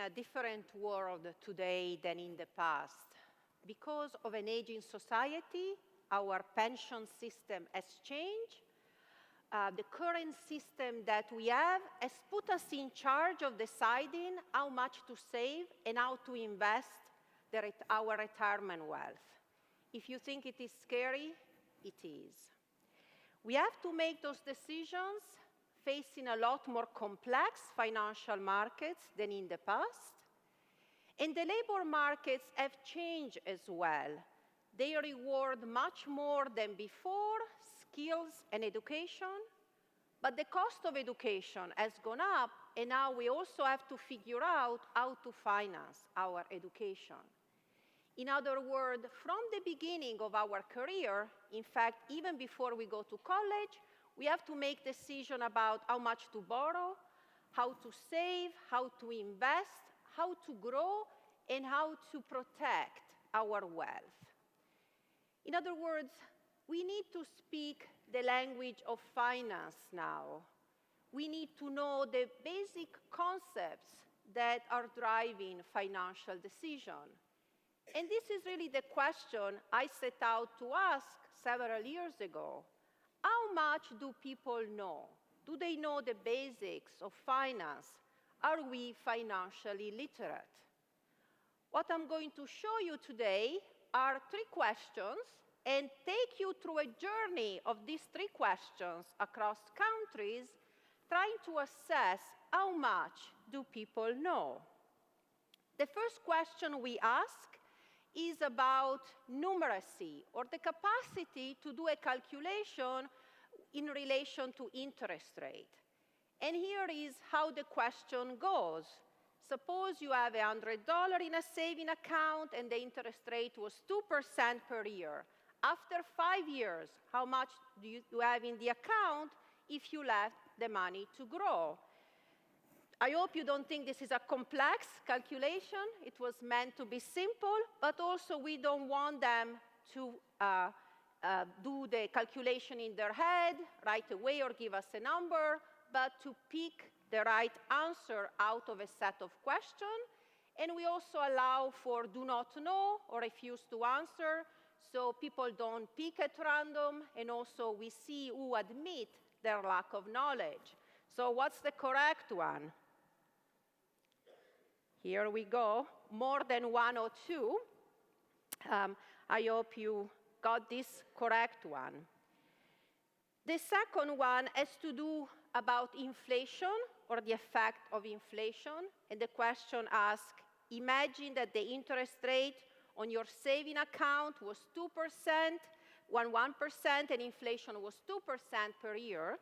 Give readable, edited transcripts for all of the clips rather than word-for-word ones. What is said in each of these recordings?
a different world today than in the past. Because of an aging society, our pension system has changed. The current system that we have has put us in charge of deciding how much to save and how to invest our retirement wealth. If you think it is scary, it is. We have to make those decisions facing a lot more complex financial markets than in the past. And the labor markets have changed as well. They reward much more than before skills and education, but the cost of education has gone up, and now we also have to figure out how to finance our education. In other words, from the beginning of our career, in fact, even before we go to college, we have to make decisions about how much to borrow, how to save, how to invest, how to grow, and how to protect our wealth. In other words, we need to speak the language of finance now. We need to know the basic concepts that are driving financial decisions. And this is really the question I set out to ask several years ago. How much do people know? Do they know the basics of finance? Are we financially literate? What I'm going to show you today are 3 questions and take you through a journey of these 3 questions across countries, trying to assess how much do people know. The first question we ask is about numeracy, or the capacity to do a calculation in relation to interest rate. And here is how the question goes. Suppose you have $100 in a saving account and the interest rate was 2% per year. After 5 years, how much do you have in the account if you left the money to grow? I hope you don't think this is a complex calculation. It was meant to be simple, but also we don't want them to do the calculation in their head right away or give us a number, but to pick the right answer out of a set of questions. And we also allow for do not know or refuse to answer, so people don't pick at random, and also we see who admit their lack of knowledge. So what's the correct one? Here we go, more than 1 or 2. I hope you got this correct one. The second one has to do about inflation, or the effect of inflation. And the question asks, imagine that the interest rate on your saving account was 2%, 1%, and inflation was 2% per year.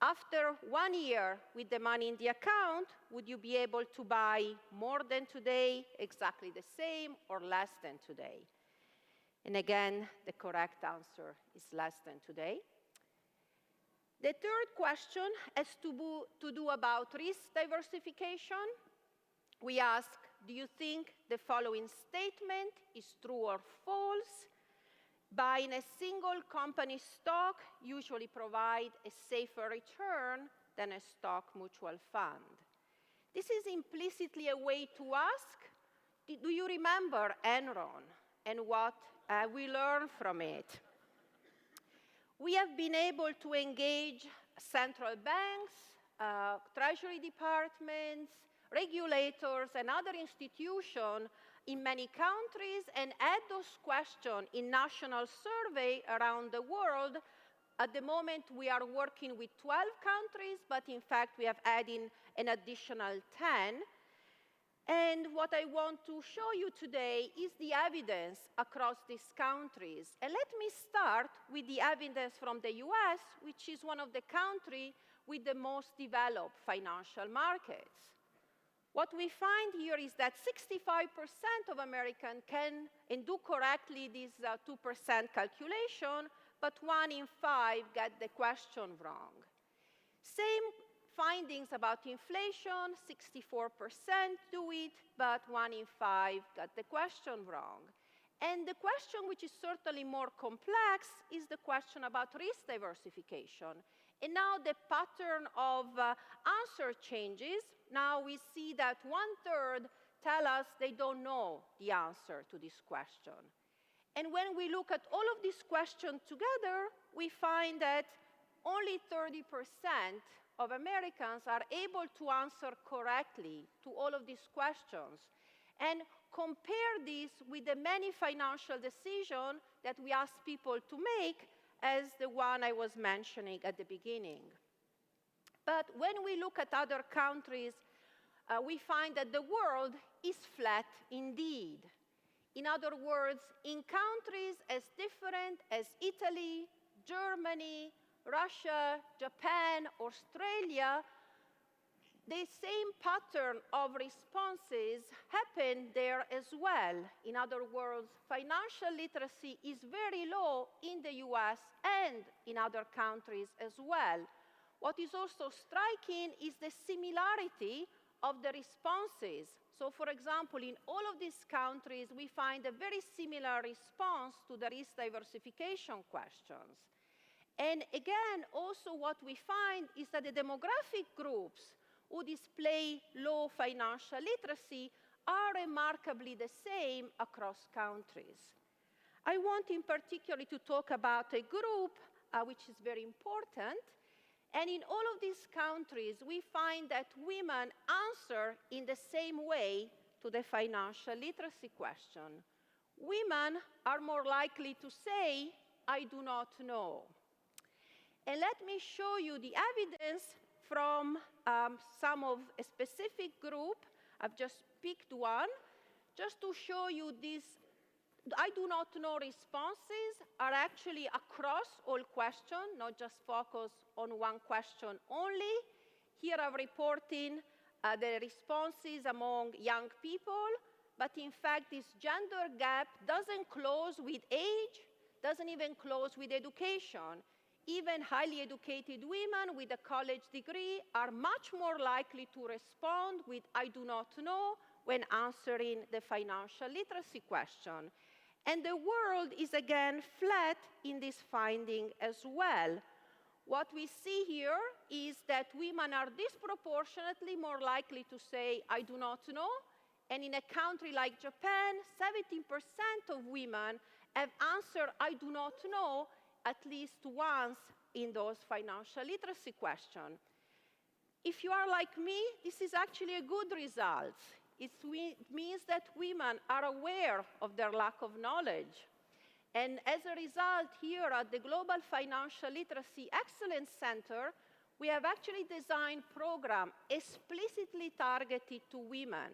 After 1 year with the money in the account, would you be able to buy more than today, exactly the same, or less than today? And again, the correct answer is less than today. The third question has to do about risk diversification. We ask, do you think the following statement is true or false? Buying a single company stock usually provides a safer return than a stock mutual fund. This is implicitly a way to ask, do you remember Enron and what we learned from it? We have been able to engage central banks, treasury departments, regulators, and other institutions in many countries and add those questions in national survey around the world. At the moment, we are working with 12 countries, but in fact, we have added an additional 10. And what I want to show you today is the evidence across these countries. And let me start with the evidence from the US, which is one of the countries with the most developed financial markets. What we find here is that 65% of Americans can and do correctly this 2% calculation, but 1 in 5 get the question wrong. Same findings about inflation, 64% do it, but 1 in 5 got the question wrong. And the question which is certainly more complex is the question about risk diversification. And now the pattern of answer changes. Now we see that 1/3 tell us they don't know the answer to this question. And when we look at all of these questions together, we find that only 30% of Americans are able to answer correctly to all of these questions. And compare this with the many financial decisions that we ask people to make, as the one I was mentioning at the beginning. But when we look at other countries, we find that the world is flat indeed. In other words, in countries as different as Italy, Germany, Russia, Japan, Australia, the same pattern of responses happen there as well. In other words, financial literacy is very low in the US and in other countries as well. What is also striking is the similarity of the responses. So, for example, in all of these countries, we find a very similar response to the risk diversification questions. And again, also what we find is that the demographic groups who display low financial literacy are remarkably the same across countries. I want in particular to talk about a group which is very important. And in all of these countries, we find that women answer in the same way to the financial literacy question. Women are more likely to say, "I do not know." And let me show you the evidence from some of a specific group. I've just picked one, just to show you this. "I do not know" responses are actually across all questions, not just focused on one question only. Here I'm reporting the responses among young people, but in fact this gender gap doesn't close with age, doesn't even close with education. Even highly educated women with a college degree are much more likely to respond with "I do not know" when answering the financial literacy question. And the world is again flat in this finding as well. What we see here is that women are disproportionately more likely to say "I do not know." And in a country like Japan, 17% of women have answered "I do not know" at least once in those financial literacy questions. If you are like me, this is actually a good result. It means that women are aware of their lack of knowledge. And as a result, here at the Global Financial Literacy Excellence Center, we have actually designed programs explicitly targeted to women.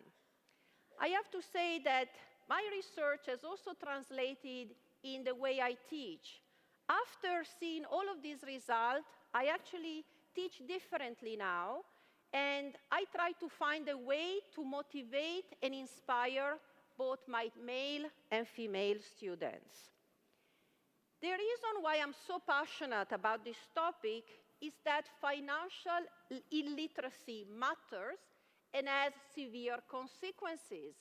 I have to say that my research has also translated in the way I teach. After seeing all of these results, I actually teach differently now, and I try to find a way to motivate and inspire both my male and female students. The reason why I'm so passionate about this topic is that financial illiteracy matters and has severe consequences.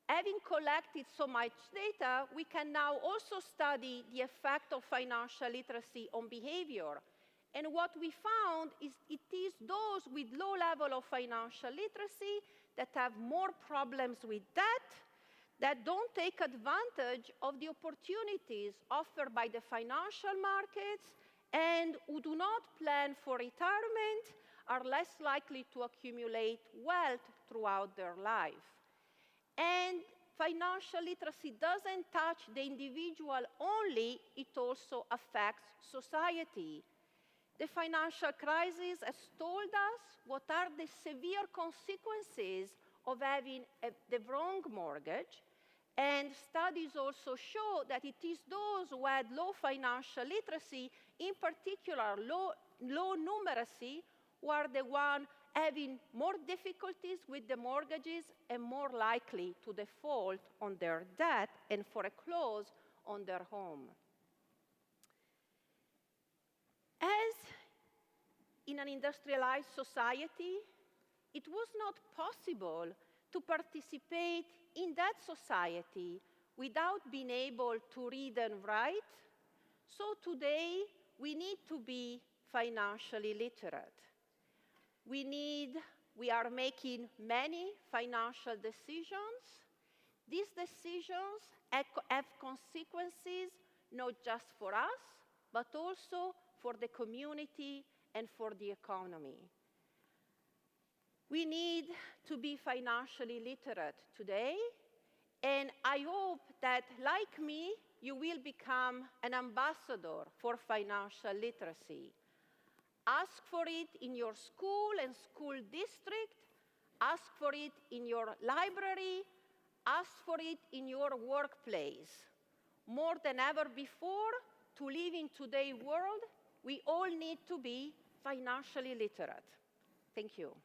Having collected so much data, we can now also study the effect of financial literacy on behavior. And what we found is it is those with low level of financial literacy that have more problems with debt, that don't take advantage of the opportunities offered by the financial markets, and who do not plan for retirement, are less likely to accumulate wealth throughout their life. And financial literacy doesn't touch the individual only, it also affects society. The financial crisis has told us what are the severe consequences of having the wrong mortgage. And studies also show that it is those who had low financial literacy, in particular low numeracy, who are the ones having more difficulties with the mortgages and more likely to default on their debt and foreclose on their home. As in an industrialized society, it was not possible to participate in that society without being able to read and write. So today, we need to be financially literate. We are making many financial decisions. These decisions have consequences not just for us, but also for the community and for the economy. We need to be financially literate today, and I hope that, like me, you will become an ambassador for financial literacy. Ask for it in your school and school district. Ask for it in your library. Ask for it in your workplace. More than ever before, to live in today's world, we all need to be financially literate. Thank you.